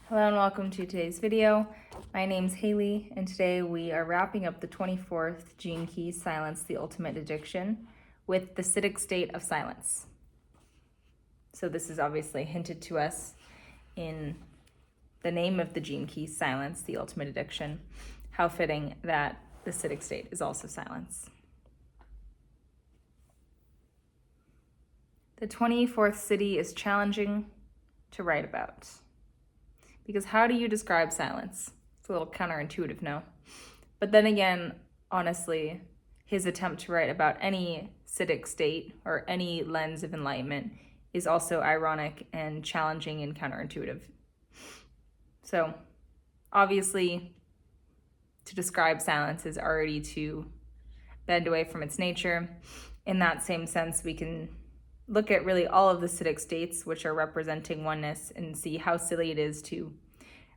Hello and welcome to today's video. My name's Haley and today we are wrapping up the 24th gene key, Silence, the Ultimate Addiction, with the Siddhi state of silence. So this is obviously hinted to us in the name of the gene key, Silence, the Ultimate Addiction. How fitting that the Siddhi state is also silence. The 24th Siddhi is challenging to write about. Because how do you describe silence? It's a little counterintuitive, no? But then again, honestly, his attempt to write about any Siddhi state or any lens of enlightenment is also ironic and challenging and counterintuitive. So obviously, to describe silence is already to bend away from its nature. In that same sense, we can look at really all of the Siddhi states, which are representing oneness, and see how silly it is to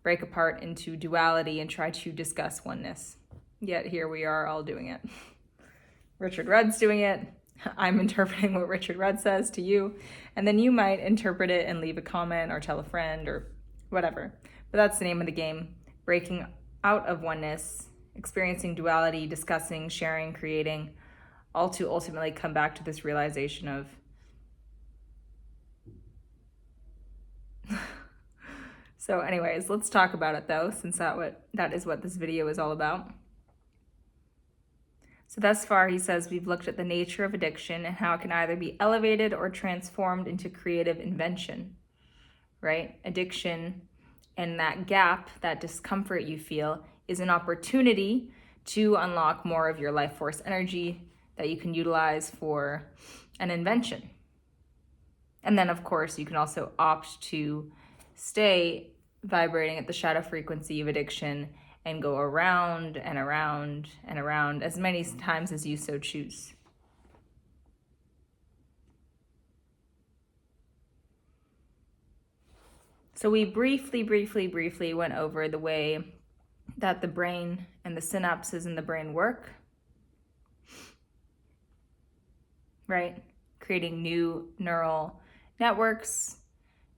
break apart into duality and try to discuss oneness. Yet here we are all doing it. Richard Rudd's doing it. I'm interpreting what Richard Rudd says to you, and then you might interpret it and leave a comment or tell a friend or whatever. But that's the name of the game. Breaking out of oneness, experiencing duality, discussing, sharing, creating, all to ultimately come back to this realization of So anyways, let's talk about it though, since that is what this video is all about. So thus far, he says we've looked at the nature of addiction and how it can either be elevated or transformed into creative invention, right? Addiction and that gap, that discomfort you feel, is an opportunity to unlock more of your life force energy that you can utilize for an invention. And then, of course, you can also opt to stay vibrating at the shadow frequency of addiction and go around and around and around as many times as you so choose. So we briefly went over the way that the brain and the synapses in the brain work, right? Creating new neural networks,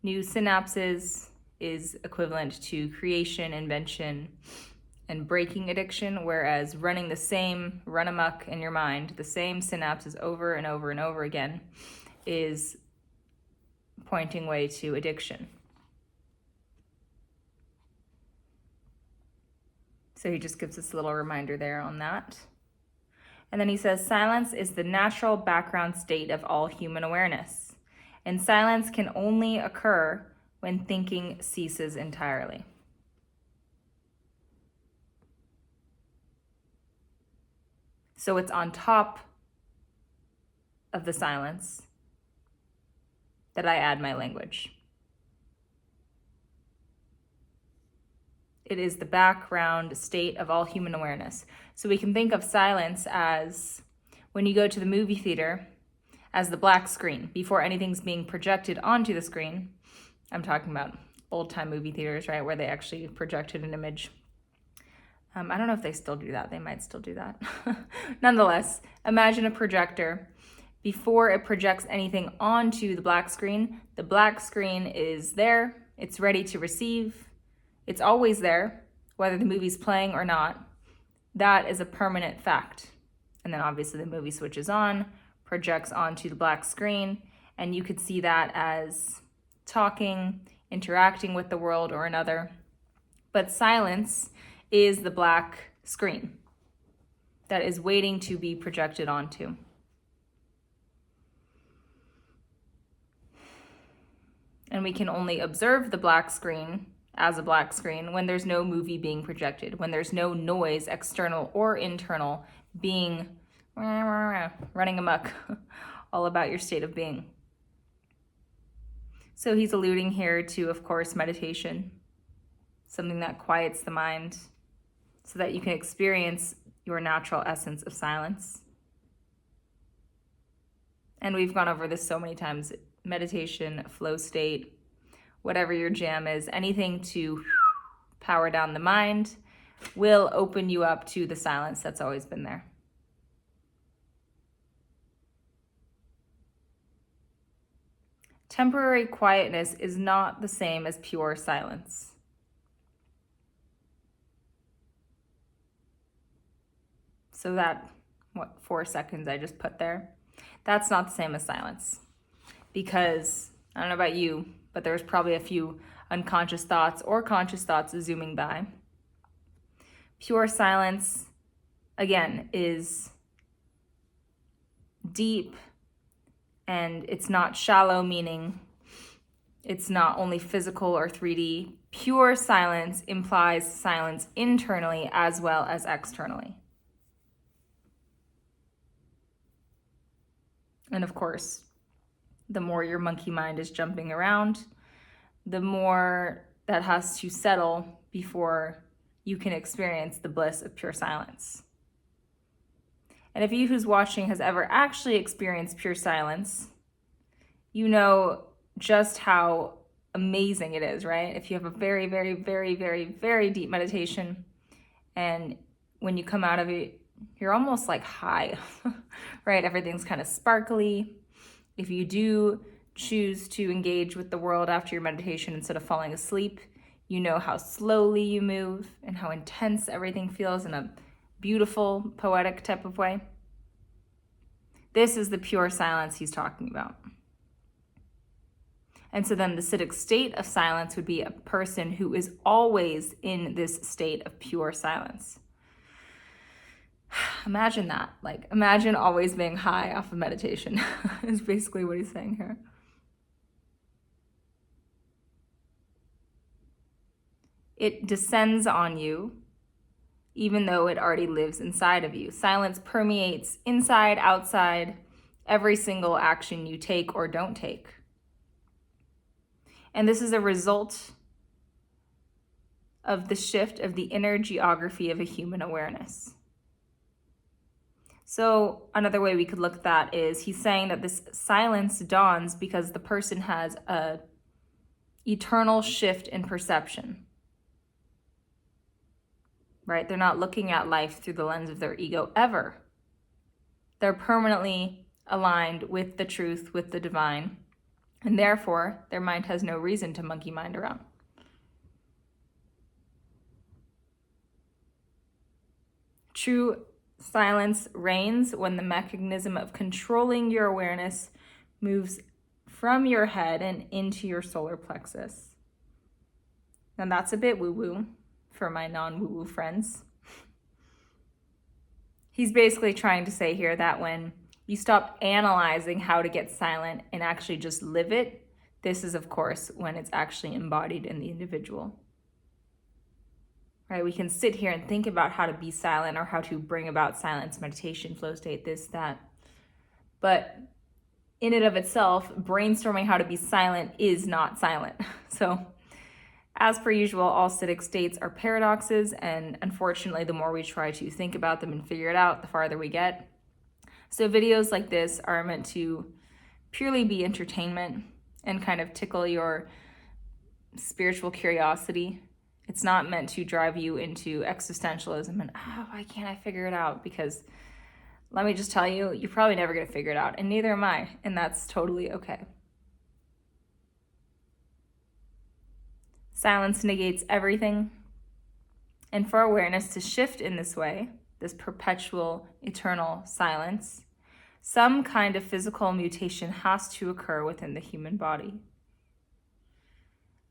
new synapses is equivalent to creation, invention, and breaking addiction, whereas running run amok in your mind, the same synapses over and over and over again is pointing way to addiction. So he just gives us a little reminder there on that. And then he says, silence is the natural background state of all human awareness. And silence can only occur when thinking ceases entirely. So it's on top of the silence that I add my language. It is the background state of all human awareness. So we can think of silence as when you go to the movie theater as the black screen before anything's being projected onto the screen. I'm talking about old-time movie theaters, right, where they actually projected an image. I don't know if they still do that. They might still do that. Nonetheless, imagine a projector. Before it projects anything onto the black screen is there. It's ready to receive. It's always there, whether the movie's playing or not. That is a permanent fact. And then obviously the movie switches on, projects onto the black screen, and you could see that as talking, interacting with the world or another. But silence is the black screen that is waiting to be projected onto. And we can only observe the black screen as a black screen when there's no movie being projected, when there's no noise, external or internal, being running amok all about your state of being. So he's alluding here to, of course, meditation, something that quiets the mind so that you can experience your natural essence of silence. And we've gone over this so many times. Meditation, flow state, whatever your jam is, anything to power down the mind will open you up to the silence that's always been there. Temporary quietness is not the same as pure silence. So that, 4 seconds I just put there, that's not the same as silence. Because, I don't know about you, but there's probably a few unconscious thoughts or conscious thoughts zooming by. Pure silence, again, is deep, and it's not shallow, meaning it's not only physical or 3D. Pure silence implies silence internally as well as externally. And of course, the more your monkey mind is jumping around, the more that has to settle before you can experience the bliss of pure silence. And if you who's watching has ever actually experienced pure silence, you know just how amazing it is, right? If you have a very, very, very, very, very deep meditation, and when you come out of it, you're almost like high, right? Everything's kind of sparkly. If you do choose to engage with the world after your meditation instead of falling asleep, you know how slowly you move and how intense everything feels in a beautiful, poetic type of way. This is the pure silence he's talking about. And so then the Siddhic state of silence would be a person who is always in this state of pure silence. Imagine that. Like, imagine always being high off of meditation is basically what he's saying here. It descends on you, even though it already lives inside of you. Silence permeates inside, outside, every single action you take or don't take. And this is a result of the shift of the inner geography of a human awareness. So another way we could look at that is he's saying that this silence dawns because the person has an eternal shift in perception. Right? They're not looking at life through the lens of their ego ever. They're permanently aligned with the truth, with the divine, and therefore their mind has no reason to monkey mind around. True silence reigns when the mechanism of controlling your awareness moves from your head and into your solar plexus. Now that's a bit woo-woo for my non-woo-woo friends. He's basically trying to say here that when you stop analyzing how to get silent and actually just live it, this is, of course, when it's actually embodied in the individual. Right? We can sit here and think about how to be silent or how to bring about silence, meditation, flow state, this, that. But in and of itself, brainstorming how to be silent is not silent. So as per usual, all Siddhic states are paradoxes, and unfortunately, the more we try to think about them and figure it out, the farther we get. So videos like this are meant to purely be entertainment and kind of tickle your spiritual curiosity. It's not meant to drive you into existentialism and, why can't I figure it out? Because let me just tell you, you're probably never going to figure it out, and neither am I, and that's totally okay. Silence negates everything, and for awareness to shift in this way, this perpetual, eternal silence, some kind of physical mutation has to occur within the human body.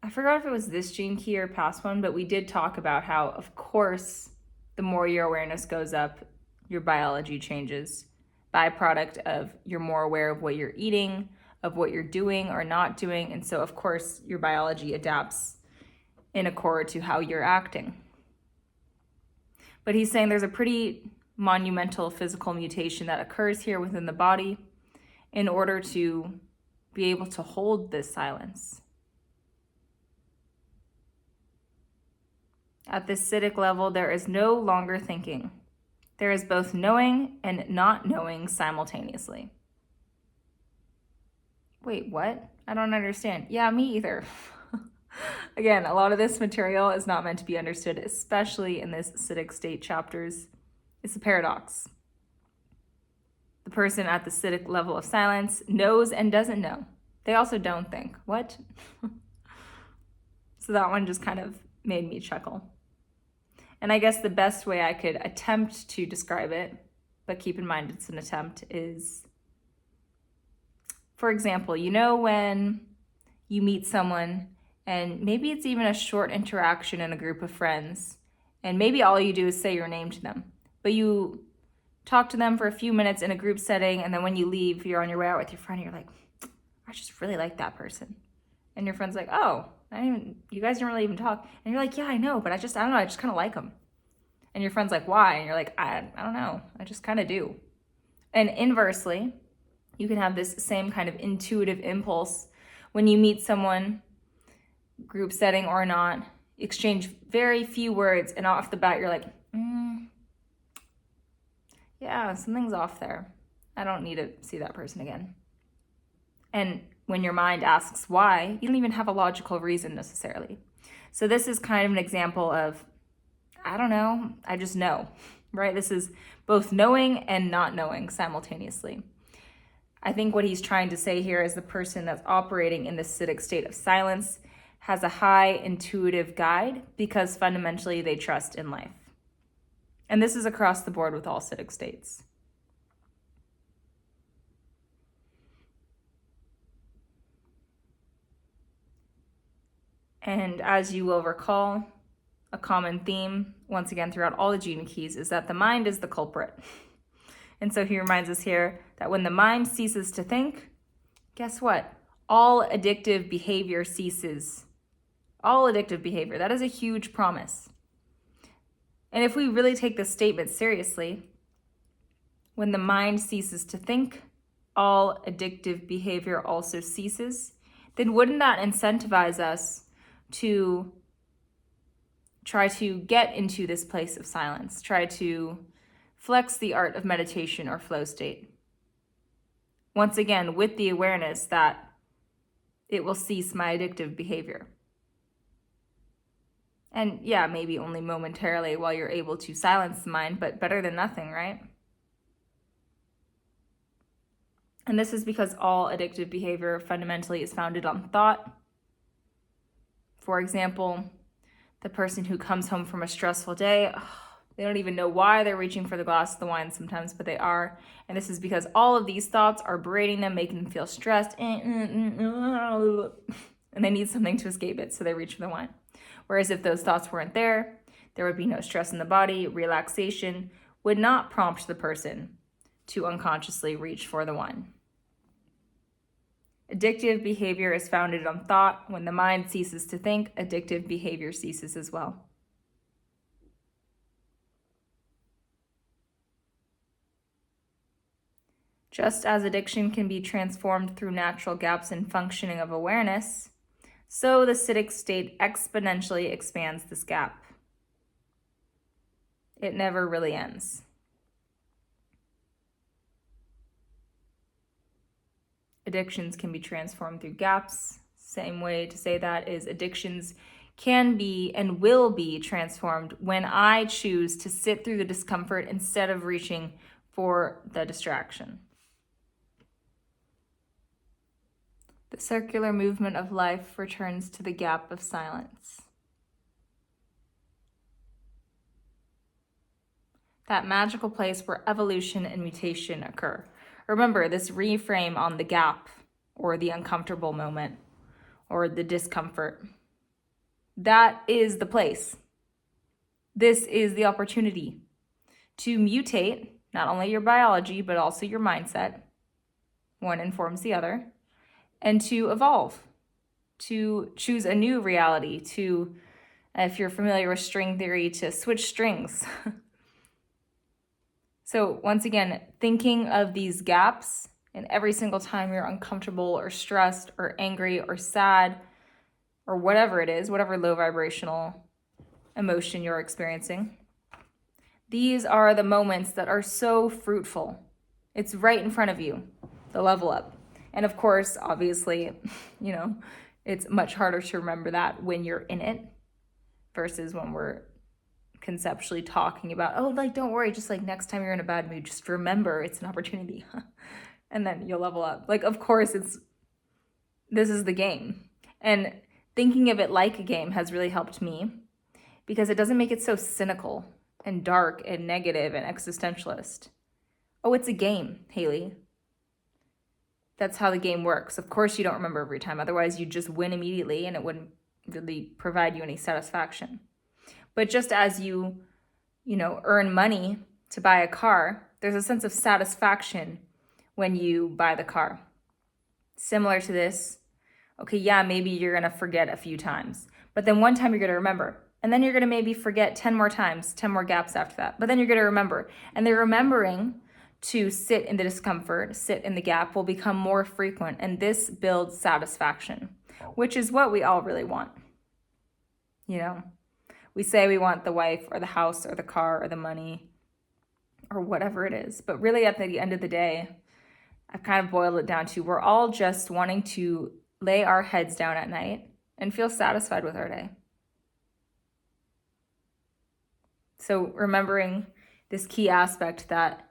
I forgot if it was this gene key or past one, but we did talk about how, of course, the more your awareness goes up, your biology changes. Byproduct of you're more aware of what you're eating, of what you're doing or not doing, and so, of course, your biology adapts in accord to how you're acting. But he's saying there's a pretty monumental physical mutation that occurs here within the body in order to be able to hold this silence. At this Siddhic level, there is no longer thinking. There is both knowing and not knowing simultaneously. Wait, what? I don't understand. Yeah, me either. Again, a lot of this material is not meant to be understood, especially in this Siddhic state chapters. It's a paradox. The person at the Siddhic level of silence knows and doesn't know. They also don't think. What? So that one just kind of made me chuckle. And I guess the best way I could attempt to describe it but keep in mind it's an attempt, is, for example, you know when you meet someone and maybe it's even a short interaction in a group of friends, and maybe all you do is say your name to them, but you talk to them for a few minutes in a group setting, and then when you leave, you're on your way out with your friend, and you're like, I just really like that person. And your friend's like, oh, you guys didn't really even talk. And you're like, yeah, I know, but I don't know, I just kind of like them. And your friend's like, why? And you're like, I don't know, I just kind of do. And inversely, you can have this same kind of intuitive impulse when you meet someone, group setting or not, exchange very few words, and off the bat, you're like, yeah, something's off there. I don't need to see that person again. And when your mind asks why, you don't even have a logical reason necessarily. So this is kind of an example of, I don't know, I just know, right? This is both knowing and not knowing simultaneously. I think what he's trying to say here is the person that's operating in the Siddhic state of silence has a high intuitive guide because fundamentally they trust in life. And this is across the board with all Siddhic states. And as you will recall, a common theme, once again, throughout all the gene keys is that the mind is the culprit. And so he reminds us here that when the mind ceases to think, guess what? All addictive behavior ceases. All addictive behavior. That is a huge promise. And if we really take this statement seriously, when the mind ceases to think, all addictive behavior also ceases, then wouldn't that incentivize us to try to get into this place of silence, try to flex the art of meditation or flow state? Once again, with the awareness that it will cease my addictive behavior. And yeah, maybe only momentarily while you're able to silence the mind, but better than nothing, right? And this is because all addictive behavior fundamentally is founded on thought. For example, the person who comes home from a stressful day, they don't even know why they're reaching for the glass of the wine sometimes, but they are. And this is because all of these thoughts are berating them, making them feel stressed, and they need something to escape it, so they reach for the wine. Whereas if those thoughts weren't there, there would be no stress in the body. Relaxation would not prompt the person to unconsciously reach for the wine. Addictive behavior is founded on thought. When the mind ceases to think, addictive behavior ceases as well. Just as addiction can be transformed through natural gaps in functioning of awareness, so the Siddhic state exponentially expands this gap. It never really ends. Addictions can be transformed through gaps. Same way to say that is addictions can be and will be transformed when I choose to sit through the discomfort instead of reaching for the distraction. The circular movement of life returns to the gap of silence. That magical place where evolution and mutation occur. Remember this reframe on the gap or the uncomfortable moment or the discomfort. That is the place. This is the opportunity to mutate not only your biology, but also your mindset. One informs the other. And to evolve, to choose a new reality, to, if you're familiar with string theory, to switch strings. So once again, thinking of these gaps, and every single time you're uncomfortable or stressed or angry or sad or whatever it is, whatever low vibrational emotion you're experiencing, these are the moments that are so fruitful. It's right in front of you, the level up. And of course, obviously, it's much harder to remember that when you're in it versus when we're conceptually talking about, don't worry, just like next time you're in a bad mood, just remember it's an opportunity. And then you'll level up. Like, of course, this is the game. And thinking of it like a game has really helped me because it doesn't make it so cynical and dark and negative and existentialist. Oh, it's a game, Haley. That's how the game works. Of course you don't remember every time. Otherwise you'd just win immediately and it wouldn't really provide you any satisfaction. But just as you earn money to buy a car, there's a sense of satisfaction when you buy the car. Similar to this, okay, yeah, maybe you're gonna forget a few times, but then one time you're gonna remember. And then you're gonna maybe forget 10 more times, 10 more gaps after that. But then you're gonna remember. And the remembering to sit in the discomfort, sit in the gap will become more frequent. And this builds satisfaction, which is what we all really want. We say we want the wife or the house or the car or the money or whatever it is. But really at the end of the day, I've kind of boiled it down to we're all just wanting to lay our heads down at night and feel satisfied with our day. So remembering this key aspect that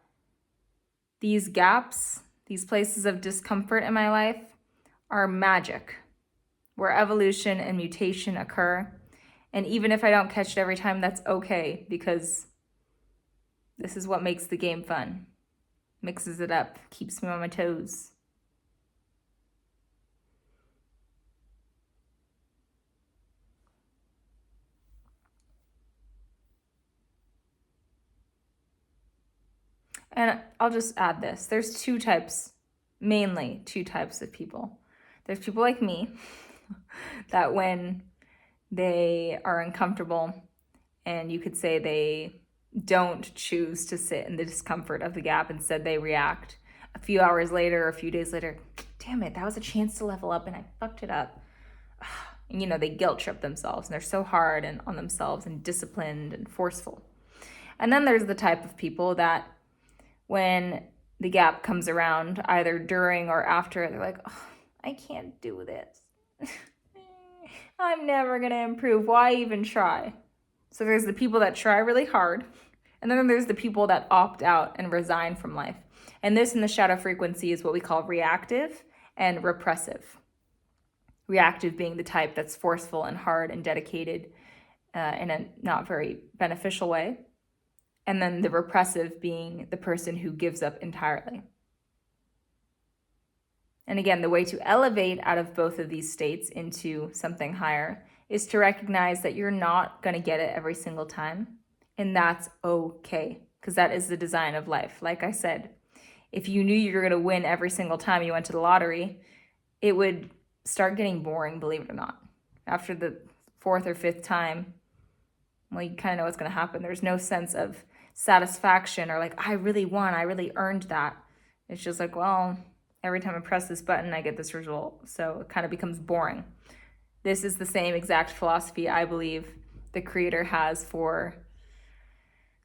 these gaps, these places of discomfort in my life are magic, where evolution and mutation occur. And even if I don't catch it every time, that's okay, because this is what makes the game fun. Mixes it up, keeps me on my toes. And I'll just add this. There's mainly two types of people. There's people like me that when they are uncomfortable, and you could say they don't choose to sit in the discomfort of the gap, instead they react. A few hours later, a few days later, damn it, that was a chance to level up and I fucked it up. And, they guilt trip themselves and they're so hard and on themselves and disciplined and forceful. And then there's the type of people that when the gap comes around, either during or after, they're like, oh, I can't do this. I'm never gonna improve. Why even try? So there's the people that try really hard, and then there's the people that opt out and resign from life. And this in the shadow frequency is what we call reactive and repressive. Reactive being the type that's forceful and hard and dedicated in a not very beneficial way. And then the repressive being the person who gives up entirely. And again, the way to elevate out of both of these states into something higher is to recognize that you're not going to get it every single time. And that's okay, because that is the design of life. Like I said, if you knew you were going to win every single time you went to the lottery, it would start getting boring, believe it or not. After the fourth or fifth time, well, you kind of know what's going to happen. There's no sense of satisfaction or like, I really won, I really earned that. It's just like, well, every time I press this button, I get this result. So it kind of becomes boring. This is the same exact philosophy I believe the Creator has for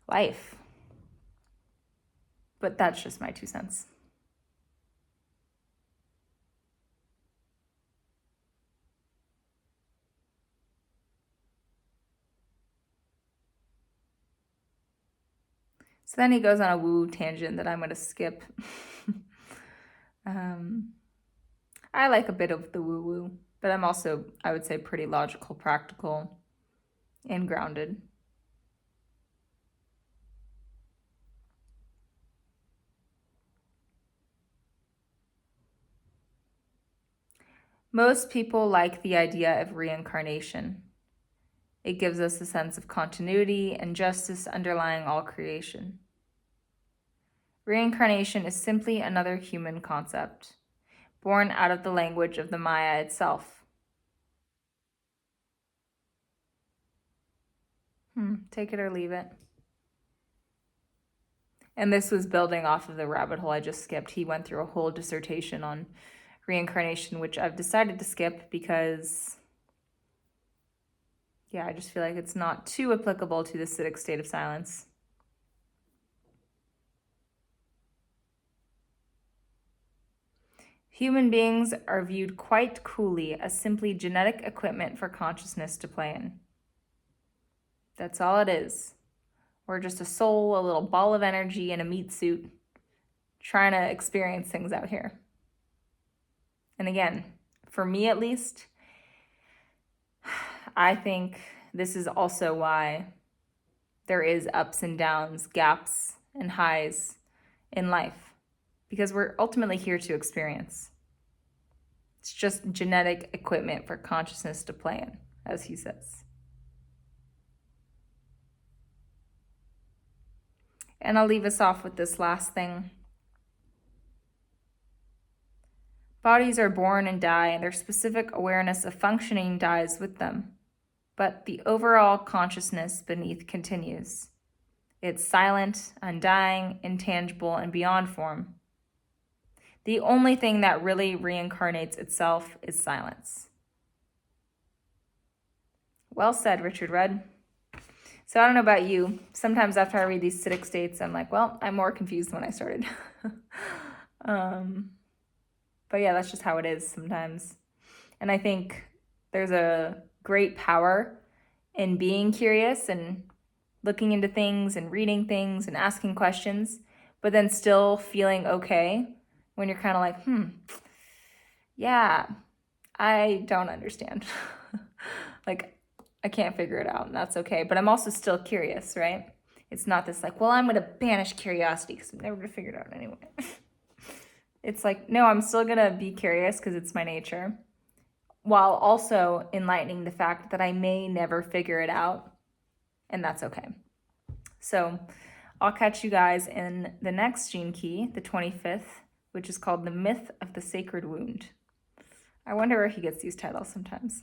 life. But that's just my 2 cents. So then he goes on a woo tangent that I'm going to skip. I like a bit of the woo-woo, but I'm also, I would say, pretty logical, practical, and grounded. Most people like the idea of reincarnation. It gives us a sense of continuity and justice underlying all creation. Reincarnation is simply another human concept, born out of the language of the Maya itself. Take it or leave it. And this was building off of the rabbit hole I just skipped. He went through a whole dissertation on reincarnation, which I've decided to skip because, I just feel like it's not too applicable to the Siddhic state of silence. Human beings are viewed quite coolly as simply genetic equipment for consciousness to play in. That's all it is. We're just a soul, a little ball of energy in a meat suit, trying to experience things out here. And again, for me at least, I think this is also why there is ups and downs, gaps and highs in life, because we're ultimately here to experience. It's just genetic equipment for consciousness to play in, as he says. And I'll leave us off with this last thing. Bodies are born and die, and their specific awareness of functioning dies with them. But the overall consciousness beneath continues. It's silent, undying, intangible, and beyond form. The only thing that really reincarnates itself is silence. Well said, Richard Rudd. So I don't know about you. Sometimes after I read these Siddhic states, I'm like, well, I'm more confused than when I started. But yeah, that's just how it is sometimes. And I think there's a great power in being curious and looking into things and reading things and asking questions, but then still feeling okay when you're kind of like, yeah, I don't understand. Like, I can't figure it out, and that's okay. But I'm also still curious, right? It's not this like, well, I'm going to banish curiosity because I'm never going to figure it out anyway. It's like, no, I'm still going to be curious because it's my nature, while also enlightening the fact that I may never figure it out, and that's okay. So I'll catch you guys in the next Gene Key, the 25th, which is called The Myth of the Sacred Wound. I wonder where he gets these titles sometimes.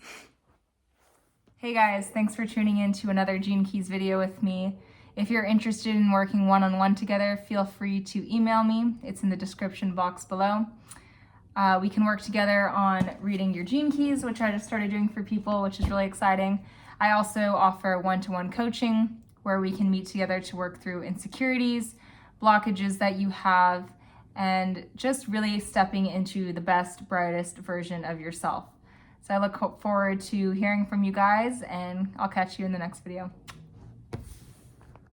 Hey guys, thanks for tuning in to another Gene Keys video with me. If you're interested in working one-on-one together, feel free to email me. It's in the description box below. We can work together on reading your Gene Keys, which I just started doing for people, which is really exciting. I also offer one-to-one coaching where we can meet together to work through insecurities, blockages that you have, and just really stepping into the best, brightest version of yourself. So I look forward to hearing from you guys, and I'll catch you in the next video.